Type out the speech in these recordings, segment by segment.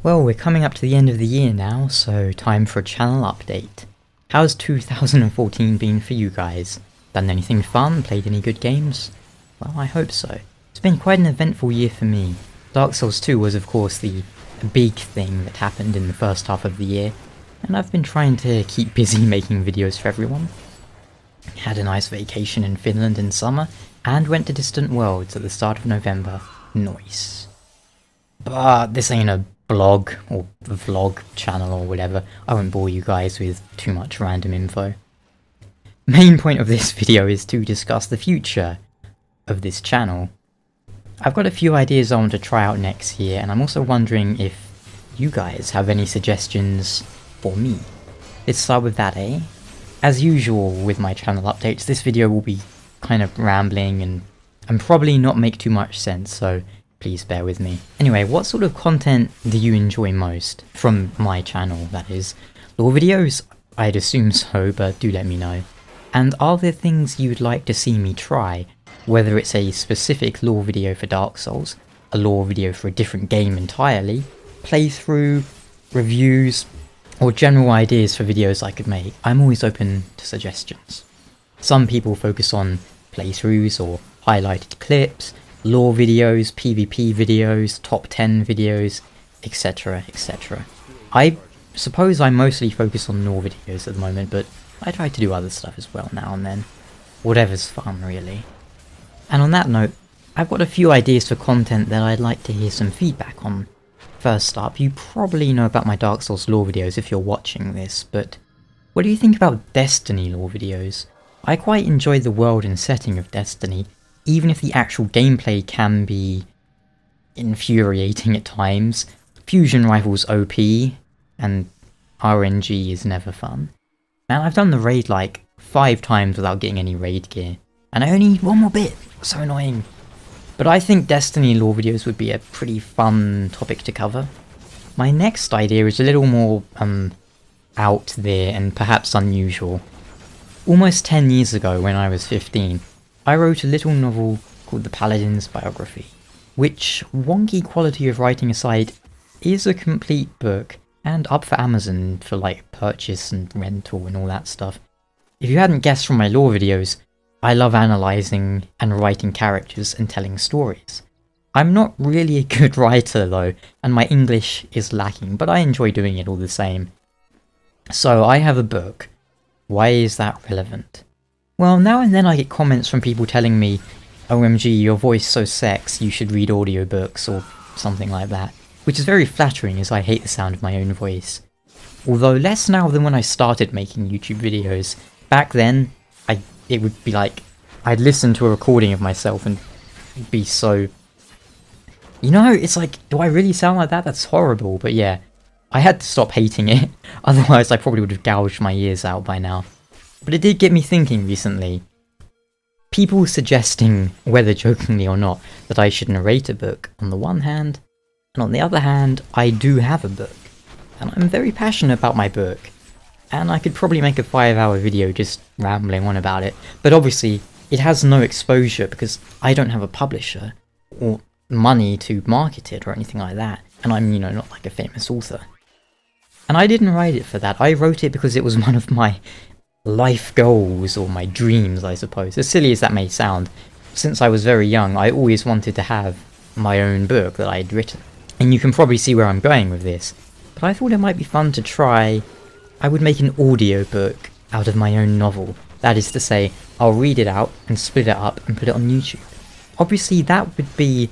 Well, we're coming up to the end of the year now, so time for a channel update. How's 2014 been for you guys? Done anything fun? Played any good games? Well, I hope so. It's been quite an eventful year for me. Dark Souls 2 was of course the big thing that happened in the first half of the year, and I've been trying to keep busy making videos for everyone. Had a nice vacation in Finland in summer, and went to Distant Worlds at the start of November. Nice. But this ain't a blog or vlog channel or whatever. I won't bore you guys with too much random info. Main point of this video is to discuss the future of this channel. I've got a few ideas I want to try out next year, and I'm also wondering if you guys have any suggestions for me. Let's start with that, eh? As usual with my channel updates, this video will be kind of rambling and probably not make too much sense, so please bear with me. Anyway, what sort of content do you enjoy most? From my channel, that is. Lore videos? I'd assume so, but do let me know. And are there things you'd like to see me try? Whether it's a specific lore video for Dark Souls, a lore video for a different game entirely, playthrough, reviews, or general ideas for videos I could make, I'm always open to suggestions. Some people focus on playthroughs or highlighted clips, lore videos, PvP videos, top 10 videos, etc, etc. I suppose I mostly focus on lore videos at the moment, but I try to do other stuff as well now and then. Whatever's fun, really. And on that note, I've got a few ideas for content that I'd like to hear some feedback on. First up, you probably know about my Dark Souls lore videos if you're watching this, but what do you think about Destiny lore videos? I quite enjoy the world and setting of Destiny, even if the actual gameplay can be infuriating at times. Fusion rifles OP, and RNG is never fun. And I've done the raid like 5 times without getting any raid gear, and I only need one more bit. So annoying. But I think Destiny lore videos would be a pretty fun topic to cover. My next idea is a little more, out there and perhaps unusual. Almost 10 years ago, when I was 15, I wrote a little novel called The Paladin's Biography, which, wonky quality of writing aside, is a complete book, and up for Amazon for like purchase and rental and all that stuff. If you hadn't guessed from my lore videos, I love analysing and writing characters and telling stories. I'm not really a good writer though, and my English is lacking, but I enjoy doing it all the same. So I have a book. Why is that relevant? Well, now and then I get comments from people telling me, OMG, your voice so sex, you should read audiobooks or something like that, which is very flattering as I hate the sound of my own voice. Although less now than when I started making YouTube videos. Back then, it would be like, I'd listen to a recording of myself and be so... You know, it's like, do I really sound like that? That's horrible, but yeah. I had to stop hating it, otherwise I probably would have gouged my ears out by now. But it did get me thinking recently. People suggesting, whether jokingly or not, that I should narrate a book on the one hand, and on the other hand, I do have a book. And I'm very passionate about my book. And I could probably make a 5-hour video just rambling on about it, but obviously it has no exposure because I don't have a publisher or money to market it or anything like that, and I'm, you know, not like a famous author. And I didn't write it for that, I wrote it because it was one of my life goals, or my dreams I suppose. As silly as that may sound, since I was very young I always wanted to have my own book that I'd written. And you can probably see where I'm going with this, but I thought it might be fun to try. I would make an audiobook out of my own novel. That is to say, I'll read it out and split it up and put it on YouTube. Obviously that would be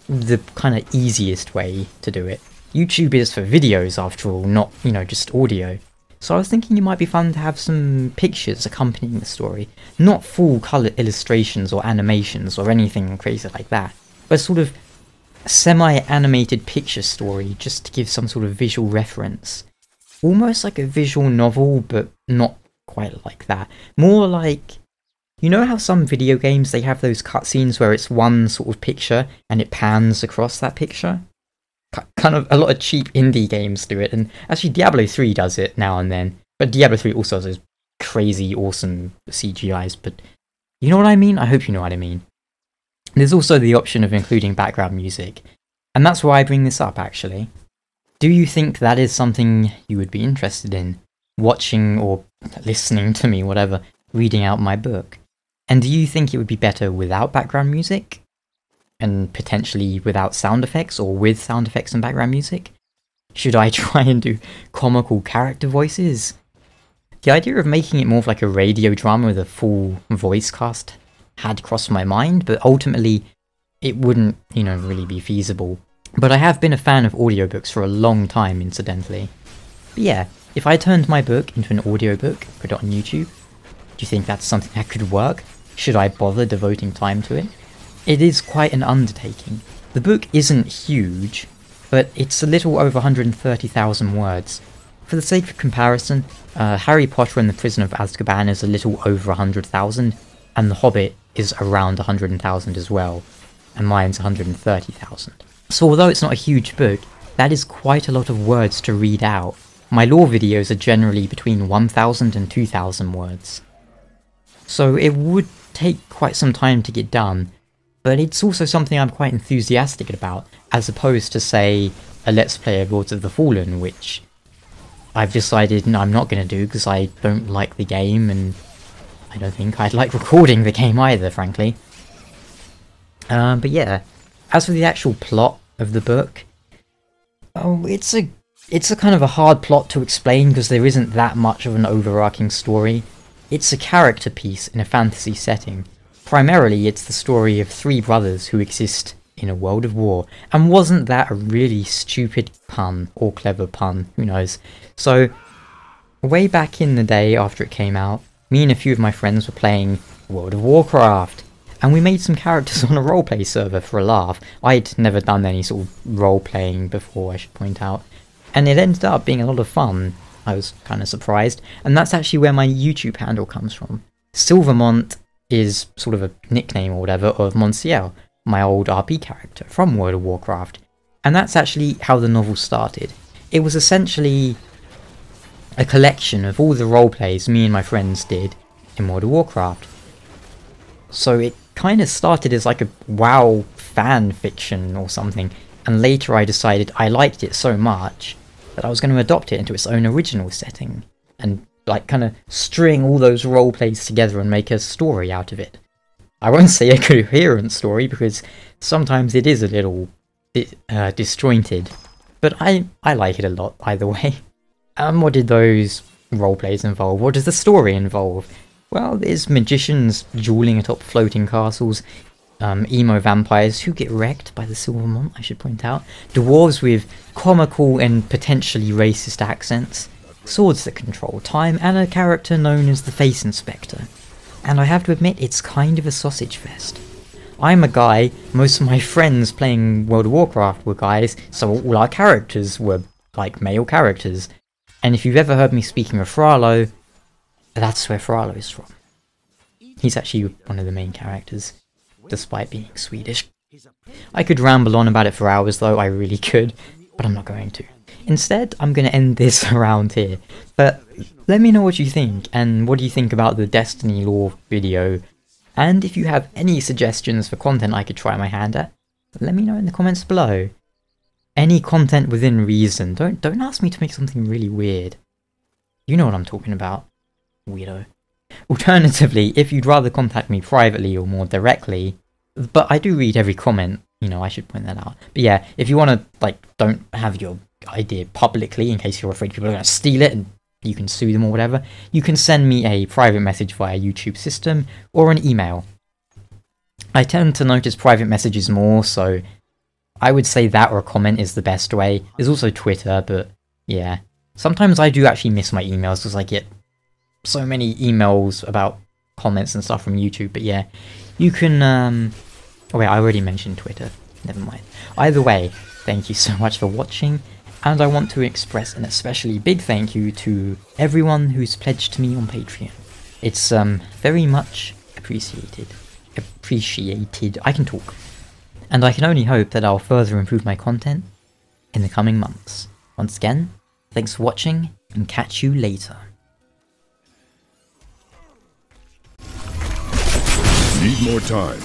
the kind of easiest way to do it. YouTube is for videos after all, not, you know, just audio. So I was thinking it might be fun to have some pictures accompanying the story. Not full colour illustrations or animations or anything crazy like that, but sort of semi-animated picture story just to give some sort of visual reference. Almost like a visual novel, but not quite like that. More like, you know how some video games, they have those cutscenes where it's one sort of picture and it pans across that picture? Kind of a lot of cheap indie games do it, and actually Diablo 3 does it now and then. But Diablo 3 also has those crazy, awesome CGIs, but you know what I mean? I hope you know what I mean. There's also the option of including background music, and that's why I bring this up actually. Do you think that is something you would be interested in? Watching or listening to me, whatever, reading out my book? And do you think it would be better without background music? And potentially without sound effects, or with sound effects and background music? Should I try and do comical character voices? The idea of making it more of like a radio drama with a full voice cast had crossed my mind, but ultimately it wouldn't, really be feasible. But I have been a fan of audiobooks for a long time, incidentally. But yeah, if I turned my book into an audiobook, put it on YouTube, do you think that's something that could work? Should I bother devoting time to it? It is quite an undertaking. The book isn't huge, but it's a little over 130,000 words. For the sake of comparison, Harry Potter and the Prisoner of Azkaban is a little over 100,000, and The Hobbit is around 100,000 as well, and mine's 130,000. So although it's not a huge book, that is quite a lot of words to read out. My lore videos are generally between 1,000 and 2,000 words. So it would take quite some time to get done, but it's also something I'm quite enthusiastic about, as opposed to, say, a Let's Play of Lords of the Fallen, which I've decided I'm not going to do because I don't like the game, and I don't think I'd like recording the game either, frankly. But yeah, as for the actual plot of the book, it's a kind of a hard plot to explain because there isn't that much of an overarching story. It's a character piece in a fantasy setting. Primarily, it's the story of three brothers who exist in a world of war. And wasn't that a really stupid pun, or clever pun, who knows? So, way back in the day after it came out, me and a few of my friends were playing World of Warcraft, and we made some characters on a roleplay server for a laugh. I'd never done any sort of role-playing before, I should point out, and it ended up being a lot of fun. I was kind of surprised, and that's actually where my YouTube handle comes from. Mont is sort of a nickname or whatever of Monsieur, my old RP character from World of Warcraft, and that's actually how the novel started. It was essentially a collection of all the roleplays me and my friends did in World of Warcraft. So it kind of started as like a WoW fan fiction or something, and later I decided I liked it so much that I was going to adopt it into its own original setting, and like kind of string all those roleplays together and make a story out of it. I won't say a coherent story because sometimes it is a little disjointed, but I like it a lot either way. What did those roleplays involve? What does the story involve? Well, there's magicians dueling atop floating castles, emo vampires who get wrecked by the Silvermont, I should point out, dwarves with comical and potentially racist accents, swords that control time, and a character known as the Face Inspector. And I have to admit, it's kind of a sausage fest. I'm a guy, most of my friends playing World of Warcraft were guys, so all our characters were like male characters. And if you've ever heard me speaking of Frollo, that's where Frollo is from. He's actually one of the main characters, despite being Swedish. I could ramble on about it for hours though, I really could, but I'm not going to. Instead, I'm going to end this around here, but let me know what you think, and what do you think about the Destiny lore video, and if you have any suggestions for content I could try my hand at, let me know in the comments below. Any content within reason, don't ask me to make something really weird. You know what I'm talking about, weirdo. Alternatively, if you'd rather contact me privately or more directly, but I do read every comment, I should point that out. But yeah, if you want to, don't have your idea publicly in case you're afraid people are going to steal it and you can sue them or whatever, you can send me a private message via YouTube system or an email. I tend to notice private messages more, so I would say that or a comment is the best way. There's also Twitter, but yeah. Sometimes I do actually miss my emails because I get so many emails about comments and stuff from YouTube, but yeah. You can, oh wait, I already mentioned Twitter. Never mind. Either way, thank you so much for watching, and I want to express an especially big thank you to everyone who's pledged to me on Patreon. It's very much appreciated. I can talk. And I can only hope that I'll further improve my content in the coming months. Once again, thanks for watching, and catch you later. Need more time.